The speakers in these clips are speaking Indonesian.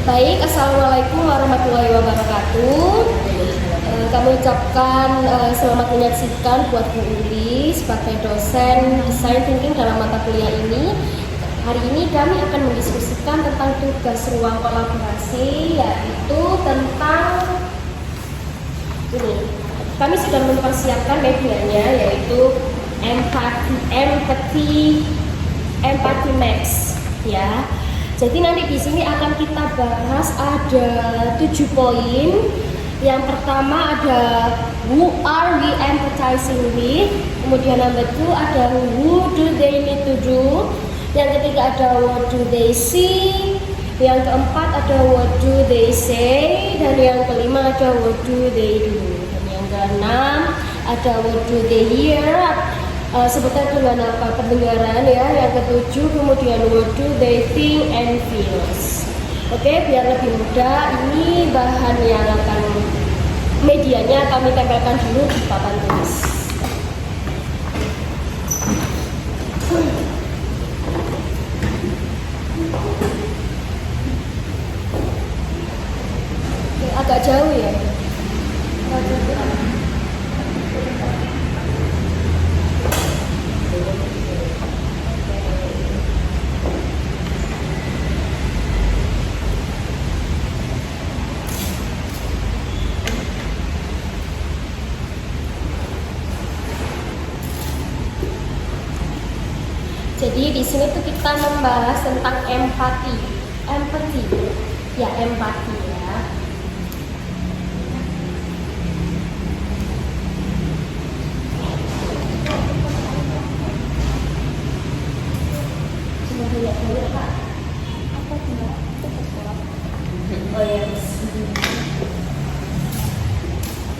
Baik, Assalamualaikum warahmatullahi wabarakatuh. Kami ucapkan selamat menyaksikan buat Bu Uli sebagai dosen Design Thinking dalam mata kuliah ini. Hari ini kami akan mendiskusikan tentang tugas ruang kolaborasi, yaitu tentang ini. Kami sudah mempersiapkan medianya, yaitu empathy maps, ya. Jadi nanti di sini akan kita bahas ada 7 poin. Yang pertama ada who are we empathizing with. Kemudian number 2 ada who do they need to do. Yang ketiga ada what do they see. Yang keempat ada what do they say. Dan yang kelima ada what do they do. Dan yang keenam ada what do they hear. Sebutkan dengan apa pendengaran, ya. Yang ketujuh kemudian what do they think and feels. Oke, biar lebih mudah, ini bahan yang akan medianya kami tempelkan dulu di papan tulis. Oke, agak jauh ya. Jadi di sini tuh kita membahas tentang empati, ya empati ya. Cuma lihat dulu Pak. Apa tidak? Oh ya.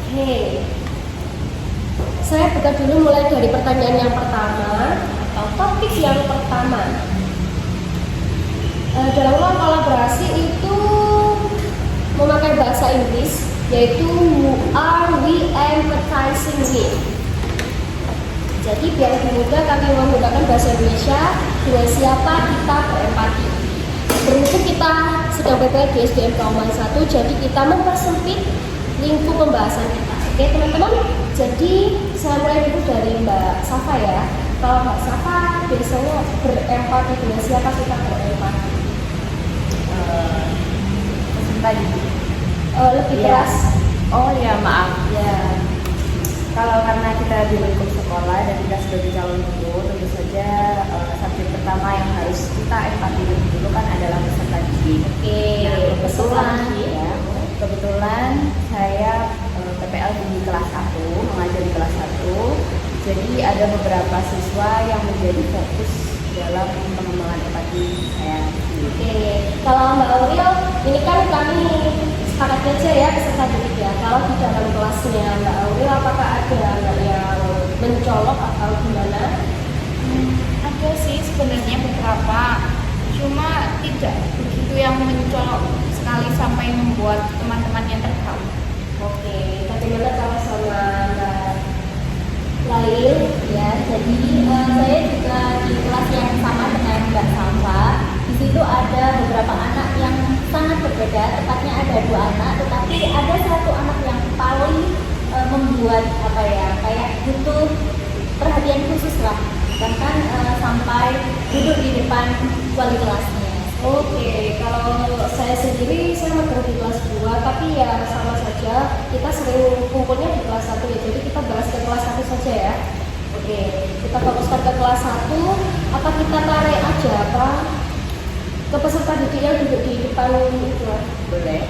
Oke. Saya buka dulu mulai dari pertanyaan yang pertama. Topik yang pertama, dalam ruang kolaborasi itu memakai bahasa Inggris, yaitu who are we empathizing with. Jadi biar lebih mudah kami menggunakan bahasa Indonesia, dengan siapa kita berempati. Berhubung kita sedang berada di SDM Kauman 1, jadi kita mempersempit lingkup pembahasan kita. Oke teman-teman, jadi saya mulai dulu dari Mbak Safa ya. Kalau Mbak Safa biasanya berempati dengan siapa kita berempati? Lebih keras. Oh ya, maaf. Ya. Kalau karena kita di lingkup sekolah dan kita sebagai calon guru, tentu saja subjek pertama yang harus kita empati dulu kan adalah peserta didik. Oke. Nah, kebetulan saya PPL di kelas 1, mengajar di kelas 1. Jadi ada beberapa siswa yang menjadi fokus dalam pengembangan empati saya. Oke, kalau Mbak Aurel, ini kan kami sepakat aja ya peserta didik ya. Kalau di dalam kelasnya Mbak Aurel, apakah ada anak yang mencolok atau gimana? Ada sih sebenarnya beberapa, cuma tidak begitu yang mencolok sekali sampai membuat teman-teman yang terganggu. Oke, bagaimana kalau sama Mbak Lail ya? Jadi saya juga di kelas yang sama dengan Mbak Safa. Di situ ada beberapa anak yang sangat berbeda, tepatnya ada 2 anak, tetapi ada 1 anak yang paling membuat apa ya, kayak butuh perhatian khusus lah, bahkan sampai duduk di depan wali kelasnya. Oke, kalau saya sendiri saya magang di kelas 2, tapi ya sama saja kita sering kumpulnya di kelas 1 ya. Jadi kita bahas ke kelas 1 saja ya. Oke, kita fokuskan ke kelas 1. Apa kita tarik aja apa ke peserta didik yang duduk di depan itu? Boleh.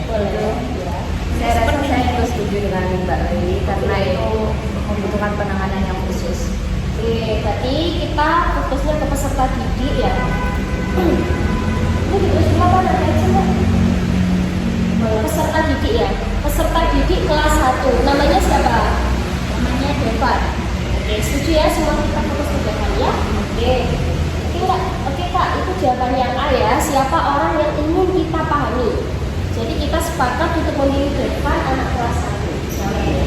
Ya. Saya rasa saya juga setuju dengan Mbak Lili karena itu membutuhkan penanganan yang khusus. Oke, berarti kita fokusnya ke peserta didik ya. Ini terus apa namanya? Peserta didik ya. Peserta didik kelas 1. Namanya siapa? Namanya Devan. Oke, setuju ya semua kita fokus ke Devan ya. Oke. Oke Kak, itu jawaban yang A ya. Siapa orang yang ingin kita pahami? Jadi kita sepakat untuk memilih Devan anak kelas 1. Namanya.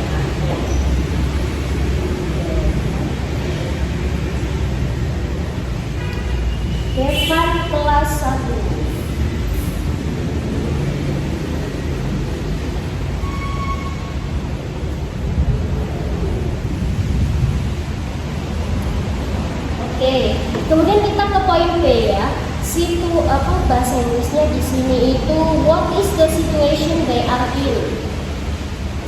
Devan kelas 1. bahasa Inggrisnya di sini itu what is the situation they are in.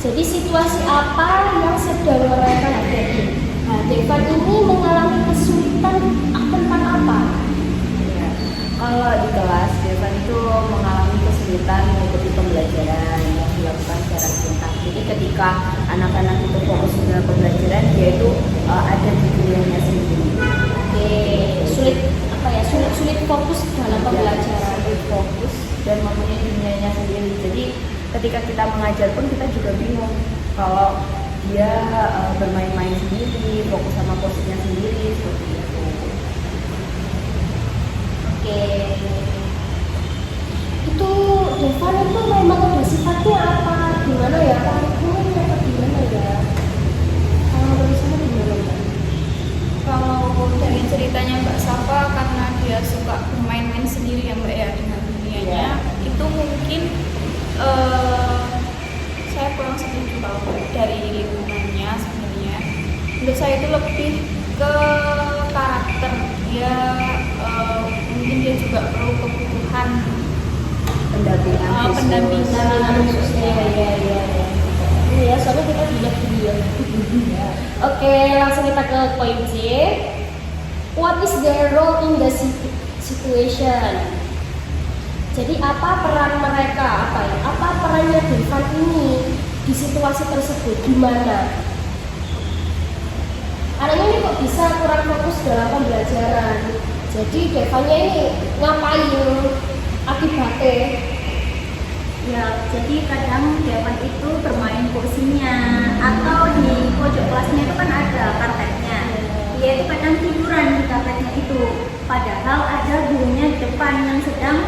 Jadi situasi apa yang sedang mereka hadapi. Nah, Devan ini mengalami kesulitan tentang apa? Ya. Kalau di kelas, Devan itu mengalami kesulitan mengikuti pembelajaran yang dilakukan secara serentak. Jadi ketika anak-anak itu fokus dalam pembelajaran, dia itu ada di dunianya sendiri. Oke, sulit apa ya? Sulit fokus dalam pembelajaran. Sulit fokus dan mempunyai dunianya sendiri. Jadi ketika kita mengajar pun kita juga bingung kalau dia bermain-main sendiri, fokus sama posisinya sendiri seperti itu. Oke. Itu Devan itu memang ada sifatnya apa? Gimana ya? Karakternya apa gimana ya? Kalau dari sana gimana ya? Kalau dari ceritanya Mbak Safa, karena dia suka bermain-main sendiri ya Mbak ya dengan dunianya, itu mungkin saya kurang setuju kalau dari lingkungannya sebenarnya. Menurut saya itu lebih ke karakter dia, mungkin dia juga perlu kebutuhan Pendampingan pendampingan khususnya ya. Ini ya, soalnya kita tidak video. Oke, langsung kita ke poin C. What is their role in the situation? Jadi apa peran mereka? Apa perannya Devan ini di situasi tersebut? Gimana? Anaknya ini kok bisa kurang fokus dalam pembelajaran? Jadi Devannya ini ngapain? Akibatnya? Ya, jadi kadang Devan itu bermain kursinya atau di pojok kelasnya itu kan ada karpetnya. Dia itu kadang tiduran di karpetnya itu. Padahal ada gurunya di depan yang sedang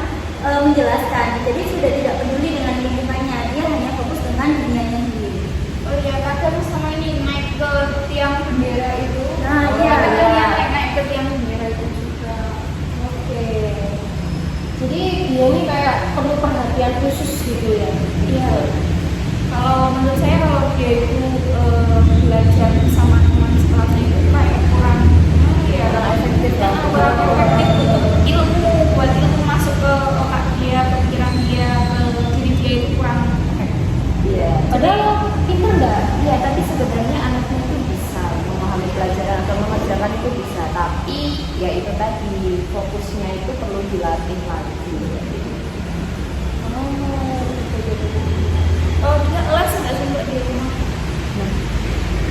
menjelaskan. Jadi sudah tidak peduli dengan lingkungannya. Dia hanya fokus dengan dunianya sendiri. Oh ya, kadang sama ini naik ke tiang bendera itu. Nah, iya. Kadang dia naik ke tiang bendera itu juga. Oke. Jadi dia ini kayak perlu perhatian khusus gitu ya. Iya. Kalau menurut saya kalau dia itu belajar sama teman sekolahnya itu kayak kurang ya, efektif lah. kurang efektif untuk ilmu, buat ilmu masuk ke otak dia, pikiran dia, ke diri dia itu kurang efektif. Iya. Padahal pinter nggak? Iya, tapi sebenarnya anaknya itu bisa memahami pelajaran atau mengerjakan itu bisa, tapi ya itu tadi fokusnya itu perlu dilatih lagi. Oh, dia les nggak sih Mbak di rumah?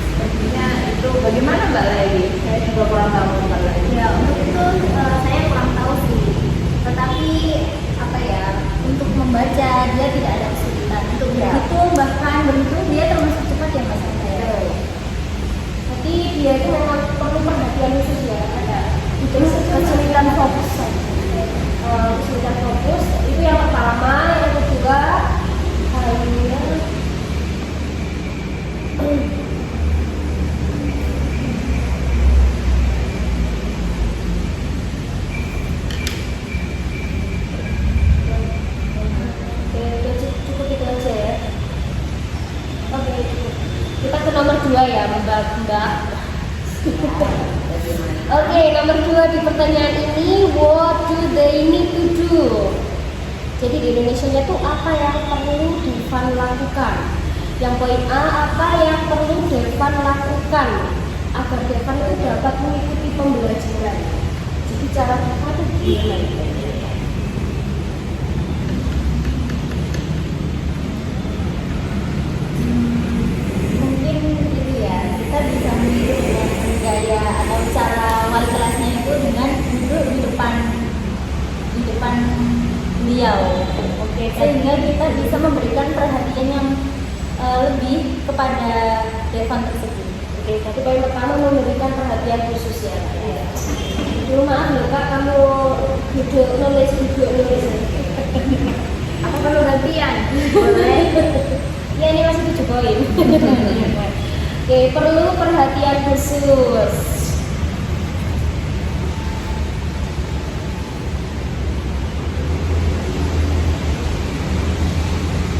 Sepertinya itu bagaimana Mbak Lady? Saya juga kurang tahu Mbak Lady. Ya, untuk itu saya kurang tahu sih. Tetapi apa ya, untuk membaca dia tidak ada kesulitan. Untuk berhitung bahkan berhitung dia termasuk cepat ya Mas saya. Jadi dia itu memang perlu perhatian khusus ya. Ada kesulitan fokus. Kesulitan fokus itu yang pertama. Yang kedua hanya cukup itu aja ya. Oke, cukup. Kita ke nomor 2 ya, Mbak. Oke, nomor 2 di pertanyaan ini, what do they need to do? Jadi di Indonesia tuh apa yang perlu Devan lakukan? Yang poin A, apa yang perlu Devan lakukan agar Devan itu dapat mengikuti pembelajaran? Jadi cara kita tuh gimana? Mungkin itu ya, kita bisa meniru dengan gaya atau cara wali kelasnya itu dengan duduk di depan beliau. Oke, Sehingga kita bisa memberikan perhatian yang lebih kepada Devan tersebut. Oke, tapi poin pertama memberikan perhatian khusus ya. Dulu maaf loh Kak, kamu duduk nulis. Apa perlu gantian? Boleh. Ya ini masih 7 poin. Oke, perlu perhatian khusus.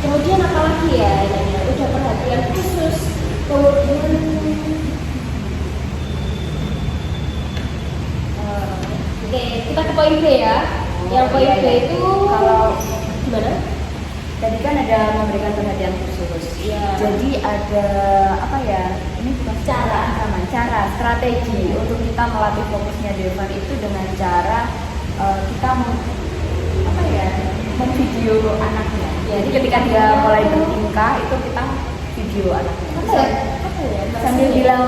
Kemudian apa lagi ya? Udah perhatian khusus. Kemudian oke, kita ke poin B ya. Yang poin iya, B iya. itu Kalau gimana? tadi kan ada memberikan perhatian khusus. Iya. Jadi ada apa ya? Ini bukan cara strategi untuk kita melatih fokusnya Devan itu dengan cara kita apa ya? Memvideo anaknya. Ya, Jadi ketika dia mulai bertingkah itu kita video anaknya. Apa ya? Sambil bilang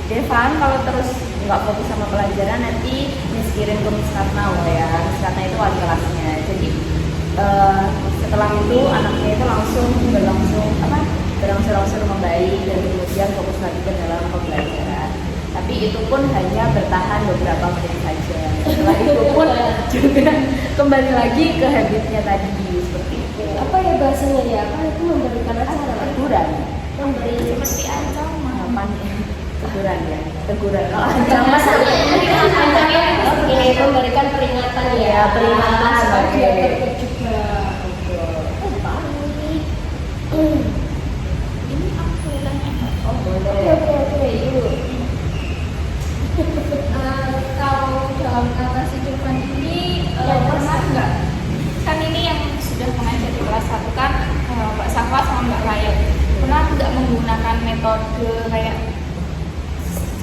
Devan kalau terus nggak fokus sama pelajaran nanti Miss kirim ke Miss Ratna ya. Miss Ratna itu wali kelasnya. Jadi setelah itu anaknya itu langsung berangsur-angsur membaik dan kemudian fokus lagi ke dalam pembelajaran. Tapi itu pun hanya bertahan beberapa menit saja. Setelah itu pun juga kembali lagi ke habitnya tadi seperti itu. Apa ya bahasanya ya? Apa itu memberikan acara? Teguran, Memberi Seperti ancaman. teguran ya, teguran. Kalau ancaman Oke, memberikan peringatan ya. Ya, peringatan, Supaya oke. dia terkejut juga. Ini aku kelihatannya oh Oke, boleh. yuk. kalau dalam kata si Devan ini pernah nggak, kan ini yang sudah mengajar di kelas 1 kan Mbak Safa sama Mbak Raya, pernah nggak menggunakan metode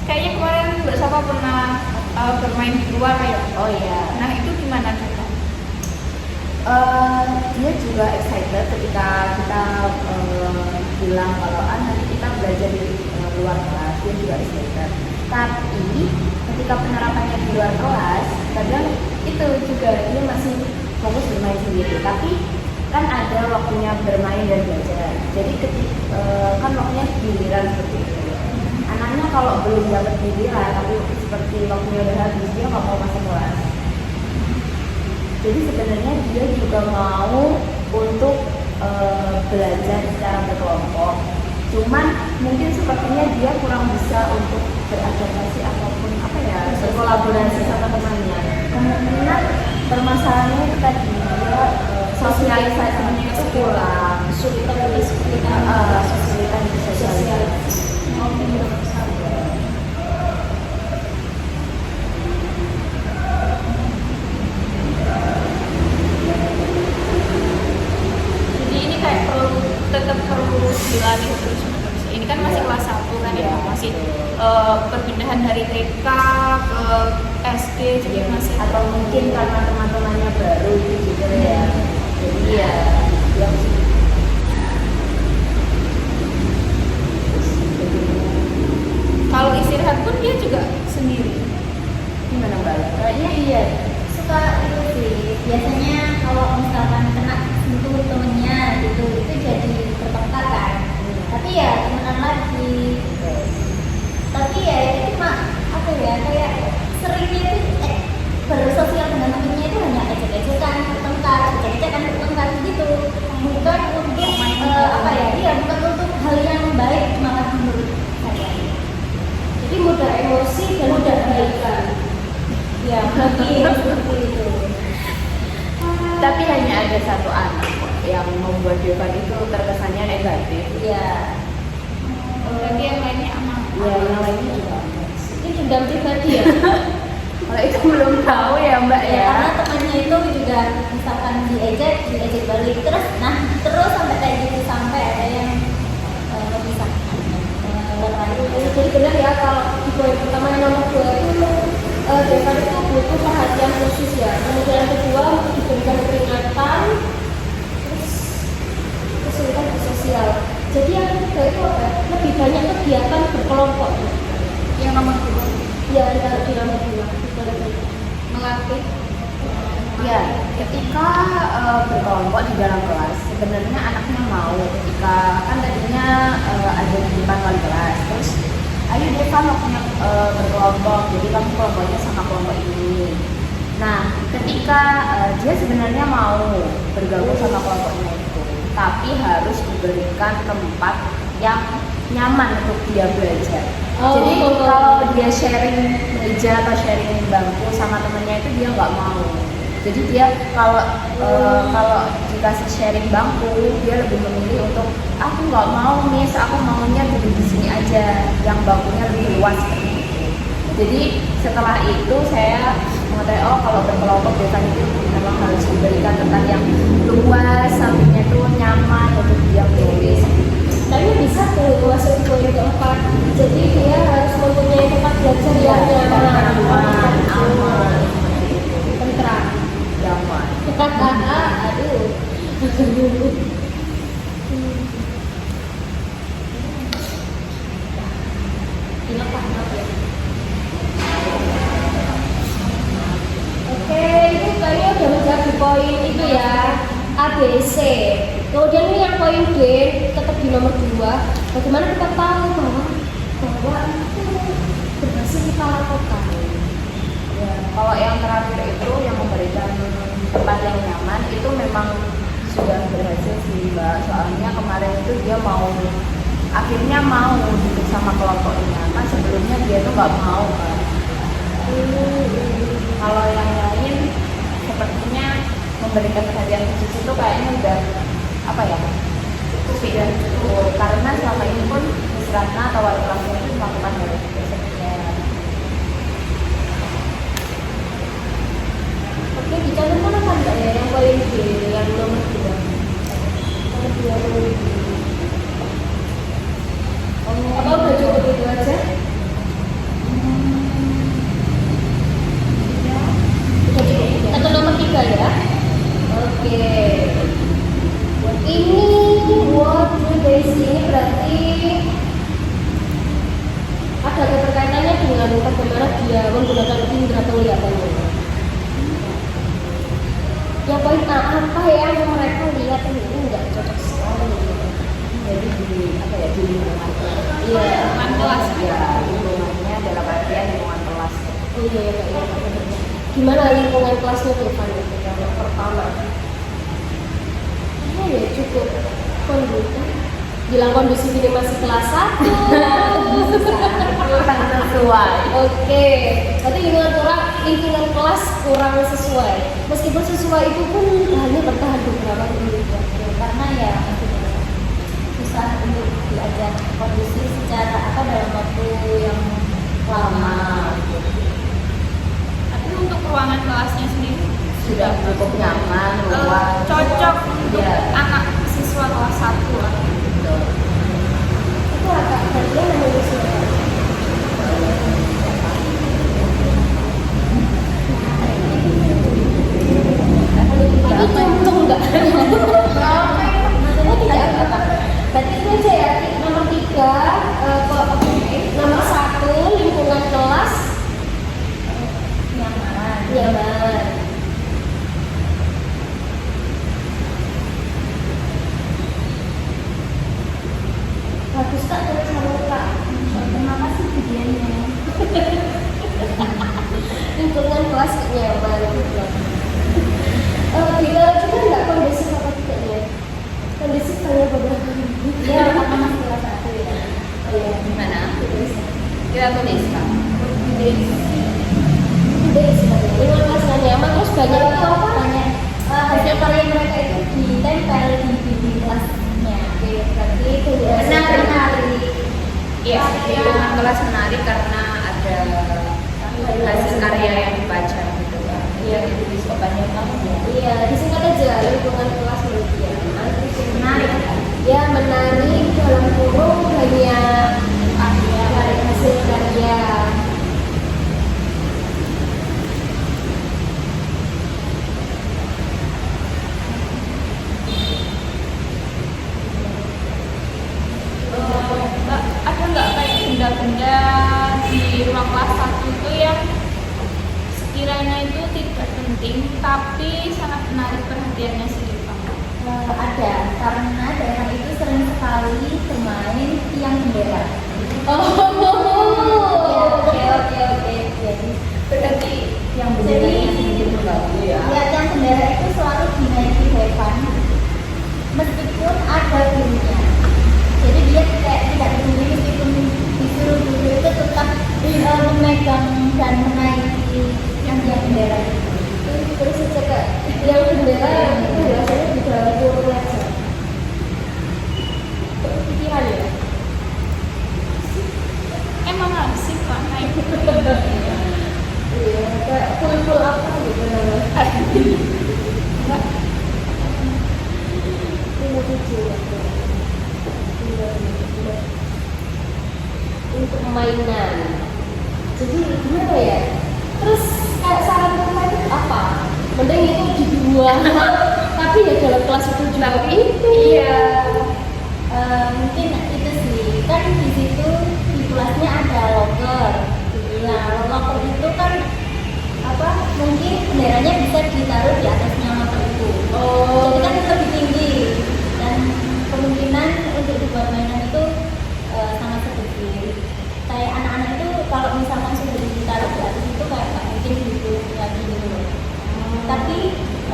kayaknya kemarin Mbak Safa pernah bermain di luar ya? Oh iya. Nah itu gimana coba? Dia juga excited ketika kita bilang kalau nanti kita belajar di luar kelas, dia juga excited. Tapi ketika penerapannya di luar kelas, kadang itu juga dia masih fokus bermain sendiri. Tapi kan ada waktunya bermain dan belajar. Jadi ketika kan waktunya giliran seperti itu. Anaknya kalau belum dapat giliran, tapi seperti waktunya udah habis, dia nggak mau masuk kelas. Jadi sebenarnya dia juga mau untuk belajar secara berkelompok. Cuman mungkin sepertinya dia kurang bisa untuk beradaptasi ataupun apa ya, berkolaborasi sama temannya. Kemungkinan permasalahannya itu tadi dia sosialisasinya itu kurang, Kesulitan untuk kesulitan di sosialisasi. Jadi ini kayak tetap perlu dilatih terus menerus. Ini kan masih kelas 1 kan ya, masih perpindahan dari TK ke SD jadi masih Atau mungkin karena teman-temannya baru gitu ya. Jadi ya dia kalau istirahat pun dia juga sendiri. gimana Mbak? Kayaknya iya. Suka itu sih, biasanya kalau misalkan kena sentuh temennya gitu, itu jadi bertengkar kan. Tapi ya temenan lagi. Tapi ya itu mah apa ya, kayak seringnya itu bersosial dengan temennya itu hanya ejek-ejekan, bertengkar gitu. Bukan untuk apa ya, iya bukan untuk hal yang baik malah menurut saya. Jadi mudah emosi dan mudah baikan. Ya, mungkin seperti itu. Tapi hanya ada satu anak yang membuat Devan itu terkesannya negatif. Ya, Berarti yang lainnya aman. Ya, yang lainnya juga. ini dendam pribadi ya. Kalau itu belum tahu ya Mbak Ya, ya. karena temannya itu juga misalkan diejek balik terus sampai kayak gitu, sampai ada yang memisahkan. Jadi benar ya kalau di poin pertama yang nomor 2 itu Devan itu butuh perhatian khusus ya. Kemudian yang kedua diberikan peringatan, terus kesulitan bersosial. Jadi yang ketiga itu apa? Lebih banyak kegiatan berkelompok. Yang nomor 2 Ya, di nomor 2 melatih. Ya, ketika berkelompok di dalam kelas, sebenarnya anaknya mau ketika kan tadinya ada di depan wali kelas, terus ayo Devan waktunya berkelompok, jadi kamu kelompoknya sama kelompok ini. Nah, ketika dia sebenarnya mau bergabung sama kelompoknya itu, tapi harus diberikan tempat yang nyaman untuk dia belajar. Oh, Jadi betul. kalau dia sharing meja atau sharing bangku sama temennya itu dia nggak mau. Jadi dia kalau dikasih sharing bangku, dia lebih memilih untuk aku nggak mau Miss, aku maunya duduk di sini aja, yang bangkunya lebih luas seperti itu. Jadi setelah itu saya mengetahui oh kalau berkelompok biasanya itu memang harus diberikan tempat yang luas, sampingnya tuh nyaman untuk dia menulis. Tapi bisa tuh masuk di poin keempat. Jadi dia harus mempunyai tempat belajar yang nyaman, aman, tentram. nyaman. Aduh. Oke, itu kayaknya udah menjawab di poin itu ya, ABC. Kemudian ini yang poin D, tetap di nomor 2. Bagaimana kita tahu bahwa itu berhasil kita lakukan? Ya, kalau yang terakhir itu yang memberikan tempat yang nyaman itu memang sudah berhasil sih Mbak. Soalnya kemarin itu dia akhirnya mau duduk sama kelompoknya. Kan sebelumnya dia tuh nggak mau kan. Kalau yang lain sepertinya memberikan perhatian khusus itu kayaknya udah apa ya? Sudah cukup. Karena selama ini pun Miss Ratna atau wali kelasnya itu melakukan hal itu sebenarnya. Oke, dicantumkan apa enggak ya yang poin D, yang nomor 2? Nomor 2 poin D. Apa udah cukup itu aja? Udah cukup. Atau nomor 3 ya? Oke. Ini what do they see? Ini berarti ada keterkaitannya dengan bagaimana dia menggunakan indera penglihatannya. Yang poin A, apa yang mereka lihat ini enggak cocok sekali gitu. Jadi di apa ya di lingkungan Iya, Lingkungan kelas. ya lingkungannya dalam artian lingkungan kelas. iya, iya. Gimana lingkungan kelasnya tuh kan itu yang pertama? Oh ya cukup kondusif. Bilang kondusif ini masih kelas 1. Kurang sesuai. Oke, berarti lingkungan kelas kurang sesuai. Meskipun sesuai itu pun hanya bertahan beberapa menit ya. Karena ya susah untuk diajak kondusif secara dalam waktu yang lama. Tapi untuk ruangan kelasnya sendiri Sudah cukup nyaman, luas. cocok untuk Iya. anak siswa kelas 1 lah. Itu agak bagian namanya suara. Itu cemplung enggak? Maksudnya tidak apa? Berarti itu aja ya, nomor 3, nomor 1 lingkungan kelas nyaman. Bagus tak tulisan Kak? Terima kasih videonya. Lingkungan kelas nyaman. Bila kita nggak kondusif apa tidaknya? Kondusif hanya beberapa minggu. Ya, karena masih kelas 1 ya. Oh iya. Gimana? Kita tulis Kak. Lingkungan kelas nggak nyaman terus banyak itu apa? Banyak hasil karya mereka itu ditempel di dinding kelasnya. Oke, berarti itu Menarik. Iya, lingkungan kelas menarik karena ada hasil karya yang dibaca gitu kan. Iya, itu disebabkannya banget ya. Iya, disingkat aja lingkungan kelas media. Menarik. Ya menarik dalam kurung banyak hasil karya. Mbak, ada nggak kayak benda-benda di ruang kelas 1 itu yang sekiranya itu tidak penting tapi sangat menarik perhatiannya si Rifan? Ada, karena daerah itu sering sekali bermain tiang bendera. Oke. Berarti yang Jadi, benernya sendiri mengganggu ya. Ya, tiang bendera itu selalu dinaiki Devan meskipun ada bunyinya. Jadi dia tidak peduli meskipun disuruh dulu itu tetap memegang dan menaiki yang tiang bendera itu. Terus sejak yang bendera itu biasanya di dalam kurung aja. Pikiran ya. Emang asik kan naik Iya, kayak full permainan. Jadi gimana ya? Terus kayak saran rumah itu apa? Mending itu dibuang, tapi ya dalam kelas itu juga itu. Iya. Mungkin itu sih, kan di situ di kelasnya ada locker. Nah, locker itu kan apa? Mungkin benderanya bisa ditaruh di atasnya locker itu. Oh. Jadi kan lebih tinggi dan kemungkinan untuk dibuat mainan itu sangat sedikit. Kayak anak-anak itu kalau misalkan sudah ditaruh di atas itu kayak nggak mungkin gitu lagi gitu loh. Tapi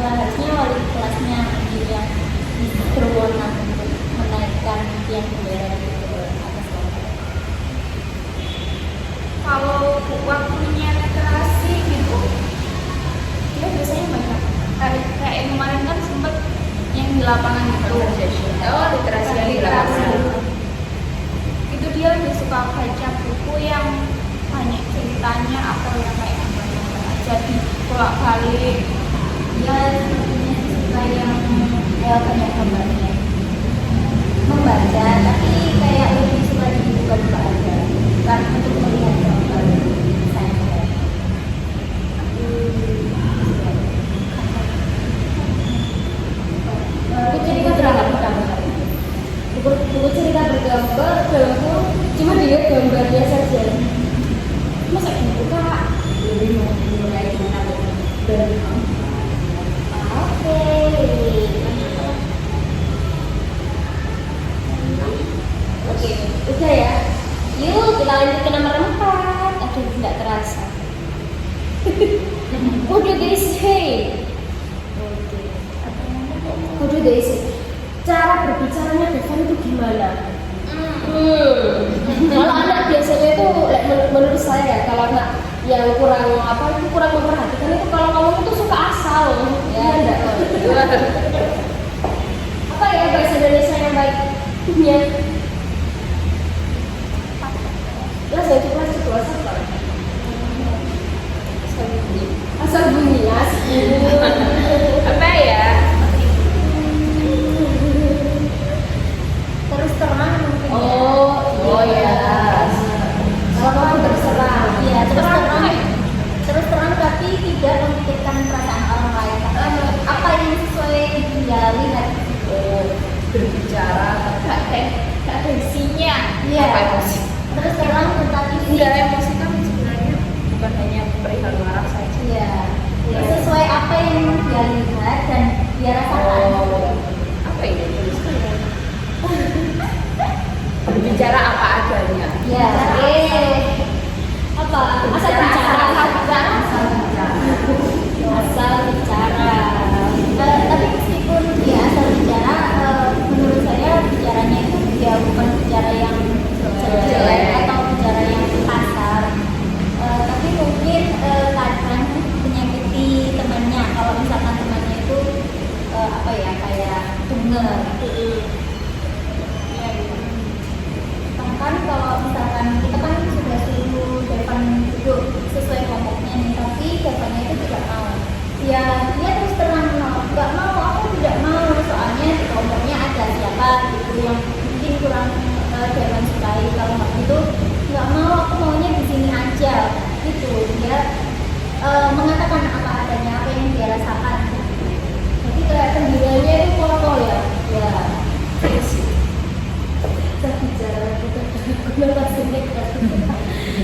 harusnya wali kelasnya yang berwenang untuk menaikkan tiang bendera itu ke atas locker. Kalau waktunya literasi gitu, dia biasanya banyak. Kayak yang kemarin kan sempet yang di lapangan itu. Oh, literasi yang di lapangan. Itu dia lebih suka baca buku yang banyak ceritanya atau yang kayak jadi bolak balik. Dia sepertinya suka yang banyak gambarnya, membaca, tapi kayak lebih suka dibuka-buka aja, bukan untuk melihat gambar saya. Buku cerita bergambar. Buku cerita bergambar dalamku cuma dilihat gambarnya saja. Masa gitu kak? Lebih mulai gimana dari Oke. Oke, udah ya. Yuk kita lanjut ke nomor 4. Aduh, nggak terasa. What do they say? What do they say? Cara berbicaranya Devan itu gimana? Kalau anak biasanya itu menurut saya ya, kalau anak yang kurang kurang memperhatikan itu kalau ngomong itu suka asal ya enggak. Apa ya bahasa Indonesia yang baiknya? Asal bunyi Apa ya? terus terang mungkin. Oh ya. Kalau kamu terus terang, iya terus terang tapi tidak memikirkan perasaan orang lain. Apa yang sesuai dia lihat. Berbicara Gak ada isinya. Iya. Apa emosi? Terus terang tetapi Enggak, emosi kan sebenarnya bukan hanya perihal marah saja. iya. Sesuai apa yang dia lihat dan dia rasakan. Apa ini tuliskan? Berbicara apa adanya. Ya, apa? Asal bicara. Asal bicara. Tapi meskipun dia asal bicara, menurut saya bicaranya itu ya bukan bicara yang jelek atau bicara yang kasar. Tapi mungkin kadang menyakiti temannya. Kalau misalkan temannya itu apa ya kayak dengar. Bahkan kalau misalkan kita kan sudah suruh Devan duduk sesuai kelompoknya nih, tapi Devannya itu tidak mau. Ya dia terus terang nggak mau, aku tidak mau, soalnya di kelompoknya ada siapa gitu yang mungkin kurang Devan sukai. Kalau nggak gitu nggak mau, aku maunya di sini aja gitu. Dia mengatakan apa adanya, apa yang dia rasakan. Jadi kayak pendiriannya itu kokoh ya. Saya bicara kita guna kasihnya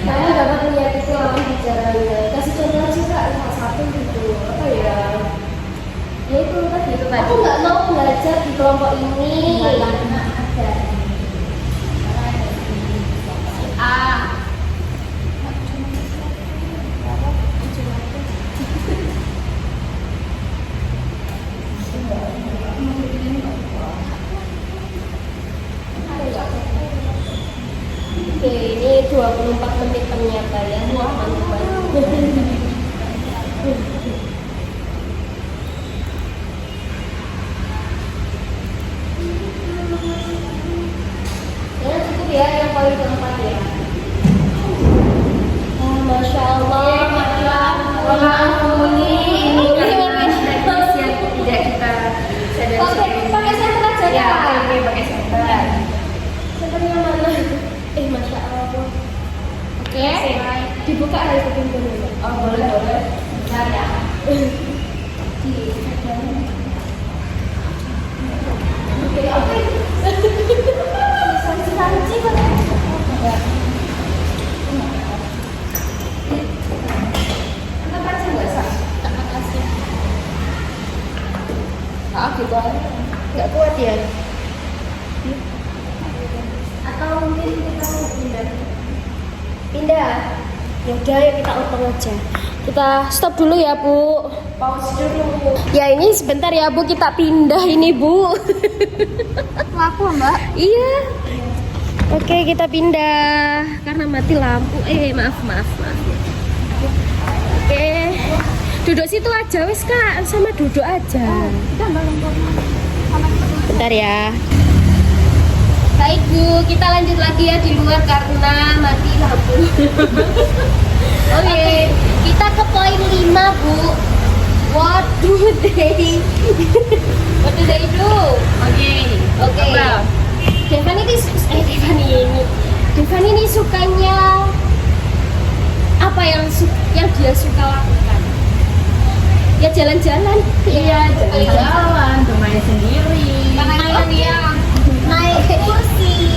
saya dapat menyakiti lawan bicaranya. Kasih contoh aja kak, salah satu gitu apa ya? Ya itu tadi. Aku nggak mau belajar di kelompok ini karena ada Oke, ini 24 menit penyampaian. Wah, mantap banget. Ya, cukup ya yang poin keempat ya. Masya Allah. Mengampuni ini kalimat teknis yang tidak kita sadari. Pakai senter aja Ya, ya. oke, pakai senter. Senternya mana? Masya Allah. gitu. Nggak kuat ya? Atau mungkin kita mau pindah. Pindah. Ya udah ya kita otong aja. Kita stop dulu ya Bu. Pause dulu. Ya ini sebentar ya Bu, kita pindah ini Bu. Laku Mbak. Iya. Oke kita pindah karena mati lampu. Maaf. Oke. Duduk situ aja wes Kak, sama duduk aja. Bentar ya. Baik Bu, kita lanjut lagi ya di luar karena mati lampu. Oke, kita ke poin 5 Bu. What do they do? Oke. Devan ini sukanya apa yang dia suka lakukan? Ya jalan-jalan. Iya, jalan-jalan, bermain sendiri. Naik kursi.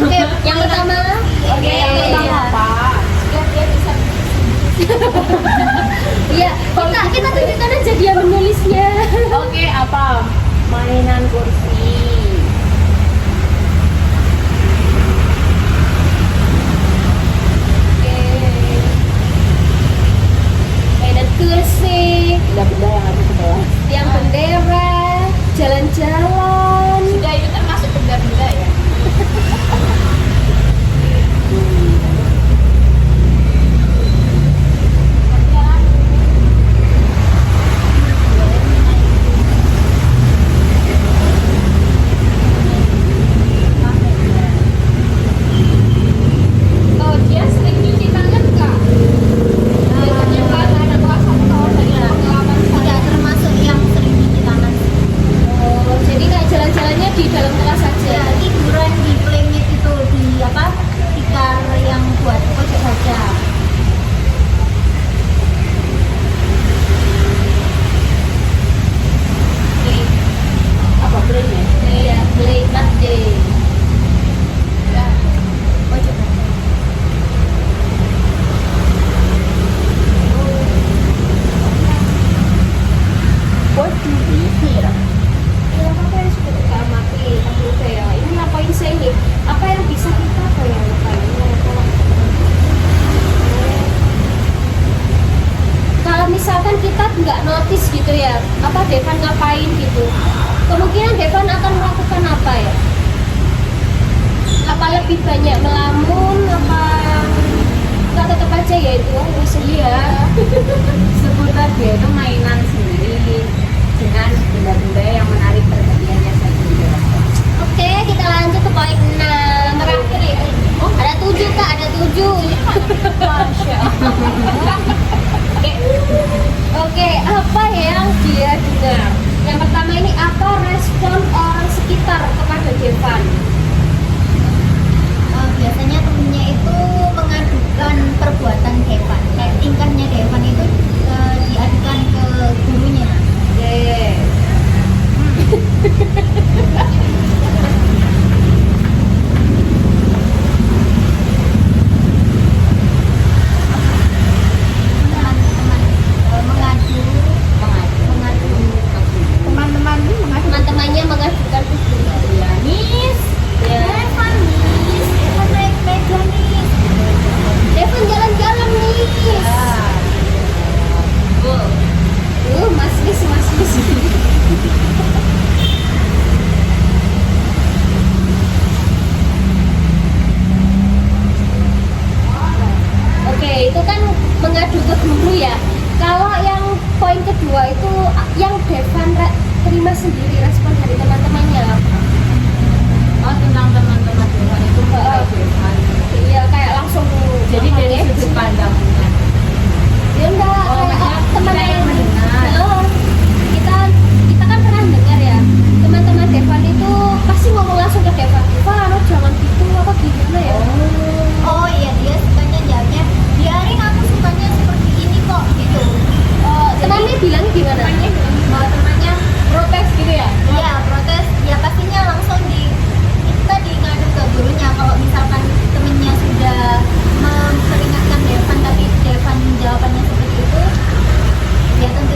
Oke, yang pertama. Oke, yang pertama apa? Dia bisa. Iya, kita tunjukkan aja dia menulisnya. Oke, apa? Mainan kursi. Oke. Mainan kursi, Benda-benda yang ada di bawah. yang bendera, jalan-jalan. Sudah itu termasuk benda-benda ya. Oh dia sering cuci tangan Kak. Biasanya kan anak kelas 1 tahun dari pengalaman saya. tidak termasuk yang sering cuci tangan. Oh, jadi nggak jalan-jalannya di dalam kelas saja. Ya, tiduran di playmate itu di apa? Tikar yang buat pojok saja. Apa brandnya? Iya, play mat day. Ya. Pojok saja. What do we hear? Ya, apa yang sudah kita amati? Tapi oke ya, ini ngapain sih ini? Apa yang bisa kita apa yang ngapain? Kalau misalkan kita nggak notice gitu ya, apa Devan ngapain gitu? Kemungkinan Devan akan melakukan apa ya? Apa lebih banyak melamun? Apa nggak tetap aja ya itu? Iya. Seputar dia itu mainan sendiri dengan benda-benda yang menarik perhatiannya saja. Oke, kita lanjut ke poin 6. Terakhir ya. Ada 7 Kak, ada 7. Oke, apa yang dia dengar? Yang pertama ini apa respon orang sekitar kepada Devan? Biasanya temennya itu mengadukan perbuatan Devan. Kayak tingkahnya Devan itu diadukan ke gurunya. Oke. Teman-teman Teman-temannya mengadukan ke guru. Ya, Miss. Ya. Devan naik meja nih. Devan jalan-jalan nih. Mas Miss. Oke, itu kan mengadu ke guru ya. Kalau yang poin kedua itu yang Devan terima sendiri respon dari teman-temannya. Oh, tentang teman-teman Devan itu kayak Devan. Iya, kayak langsung. Jadi dari oke. sudut pandangnya. Ya enggak, Oh, kayak maksudnya teman kita yang mendengar. Oh, kita kan pernah dengar ya. Teman-teman Devan itu pasti ngomong langsung ke Devan. Devan, jangan gitu apa gimana ya? Oh iya, dia sukanya jawabnya, biarin aku sukanya seperti ini kok gitu. Temannya bilang gimana? Temannya Protes gitu ya. iya protes, ya pastinya langsung kita ngadu ke gurunya. Kalau misalkan temennya sudah memperingatkan Devan tapi Devan jawabannya seperti itu, ya tentu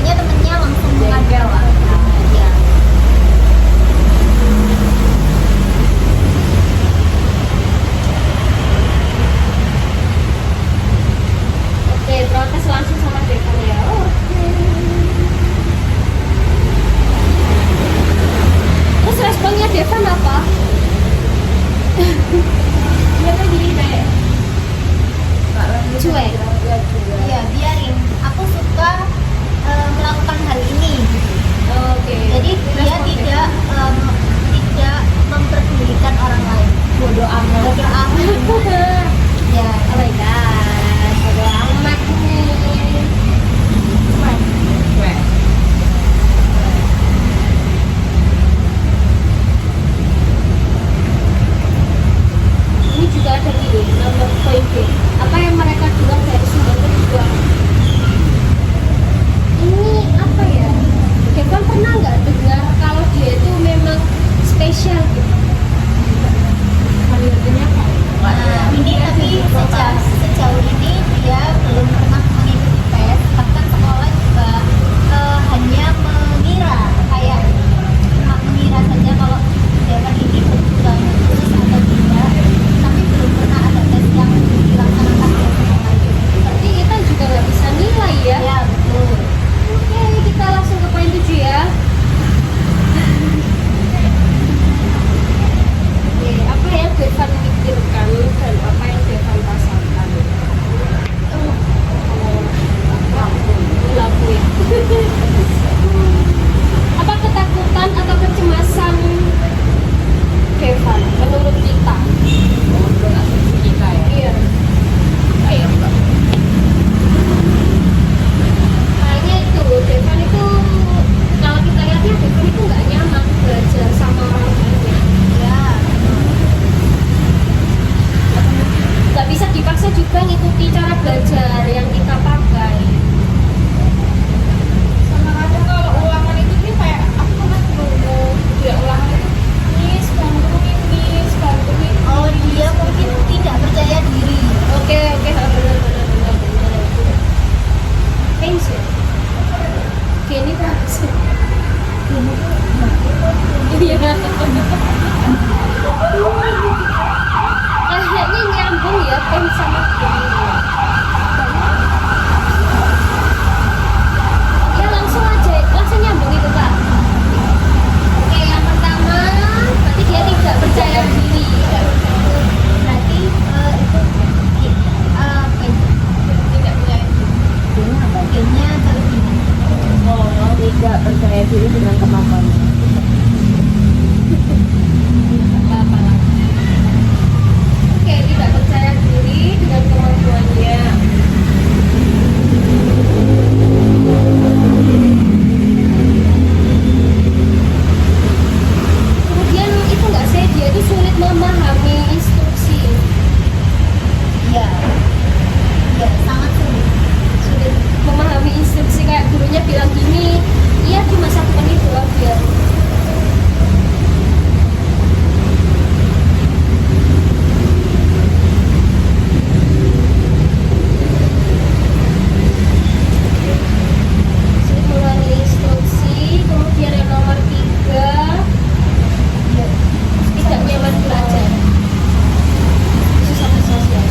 Responnya Devan apa? Dia tuh jadi kayak Cuek. Iya, biarin. Aku suka melakukan hal ini. Oke. Jadi dia tidak memperdulikan orang lain. bodoh amat. Bodoh amat. Ya, Oh my god, bodoh amat nih. Ini juga ada nih nomor poin B. Apa yang mereka bilang dari sumber kedua? Ini apa ya? Devan pernah nggak dengar kalau dia itu memang spesial gitu? nah, ini tapi sejauh ini dia belum pernah mengikuti tes. Bahkan sekolah juga hanya mengira, kayak cuma mengira saja kalau Devan ini kebutuhan khusus atau tidak. Tapi belum pernah ada tes yang dilaksanakan di sekolah itu. Berarti kita juga nggak bisa nilai ya? Ya, betul. Oke, kita langsung ke poin 7 ya. Oke, apa yang Devan pikirkan dan apa yang Devan rasakan? Lakuin. Apa ketakutan atau kecemasan Devan menurut kita? Iya. Kayaknya itu Devan itu kalau kita lihatnya Devan itu nggak nyaman belajar sama orang banyak. Ya, Nggak bisa dipaksa juga ngikuti cara belajar yang kita pakai. sama kadang kalau ulangan itu dia kayak aku kan nunggu dia ulangan itu miss bantuin. oh dia mungkin tidak percaya diri. Oke, benar. Thanks ya. Oke, ini bagus. Iya. Kayaknya nyambung ya pen sama gini. Ya langsung nyambung itu Kak. Oke, yang pertama berarti dia tidak percaya diri. Berarti itu Tidak punya gennya tertinggi. Tidak percaya diri dengan kemampuannya. Apa lagi? Oke, tidak percaya diri dengan kemampuannya. Kemudian itu nggak sih dia itu sulit memahami instruksi. Ya, ya sangat sulit. Memahami instruksi kayak gurunya bilang gini, iya cuma 1 menit doang biar. Sulit memahami instruksi. Kemudian yang nomor 3, tidak nyaman belajar. Susah bersosial.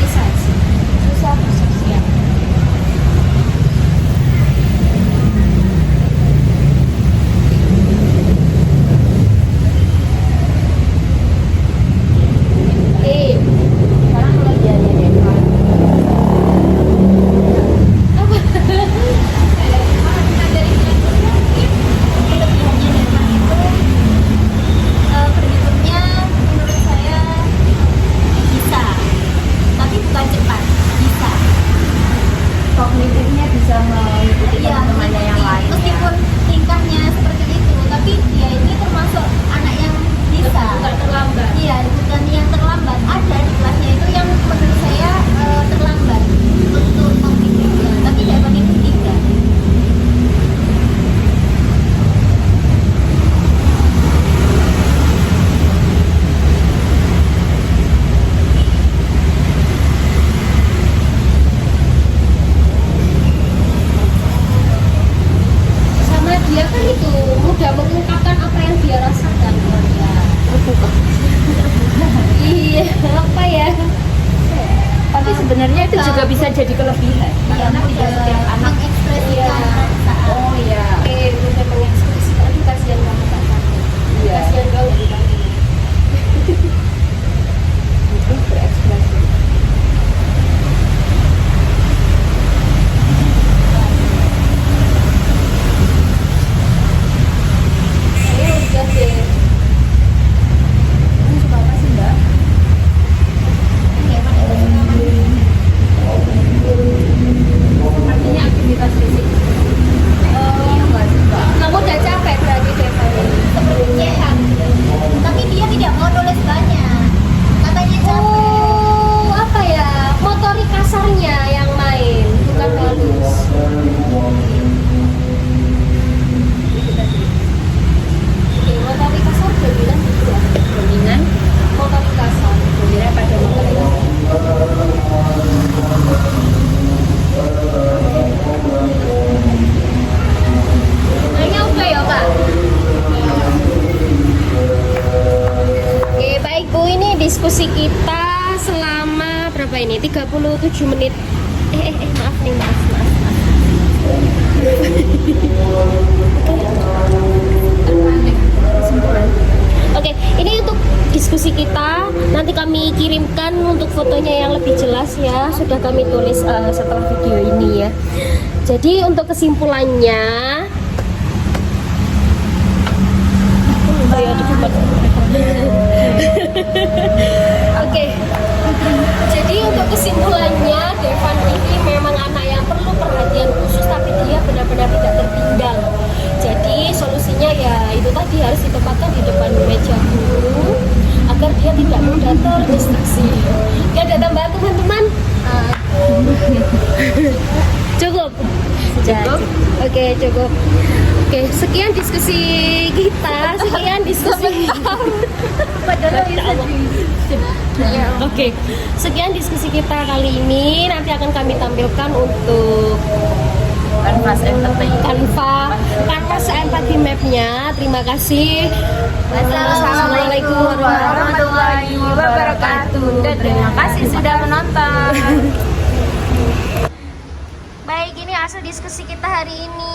Bisa sih. Susah bersosial. Sekarang kalau dia Devan, Apa? Kelebihannya Devan itu berhitungnya menurut saya bisa, tapi bukan cepat, bisa. kognitifnya bisa mengikuti Iya, teman-temannya yang lain. meskipun tingkahnya seperti itu, tapi dia ini termasuk anak yang bisa. Bukan terlambat. Iya, bukan yang terlambat. Ada di kelasnya itu yang menurut saya terlambat untuk kognitifnya, tapi Devan itu tidak. Sama dia kan itu mudah mengungkapkan apa yang dia rasakan. Iya, apa ya? Tapi sebenarnya itu juga bisa jadi kelebihan. Iya, Karena tidak setiap anak. mengekspresikan Iya. perasaan. Oh iya. Mudah mengekspresikan, aduh kasihan banget Kak. 27 menit. Maaf nih, maaf. Oke, ini untuk diskusi kita. Nanti kami kirimkan untuk fotonya yang lebih jelas ya. Sudah kami tulis setelah video ini ya. Jadi untuk kesimpulannya, oke. Jadi untuk kesimpulannya, Devan ini memang anak yang perlu perhatian khusus, tapi dia benar-benar tidak tertinggal. Jadi solusinya ya itu tadi, harus ditempatkan di depan meja guru agar dia tidak mudah terdistraksi. Gak ada tambahan teman-teman? Cukup? Cukup? Oke, cukup. Oke, sekian diskusi kita. Oke, sekian diskusi kita kali ini. Nanti akan kami tampilkan untuk kanvas empathy map-nya. Terima kasih. Assalamualaikum warahmatullahi wabarakatuh. Dan terima kasih sudah menonton. Baik, ini hasil diskusi kita hari ini.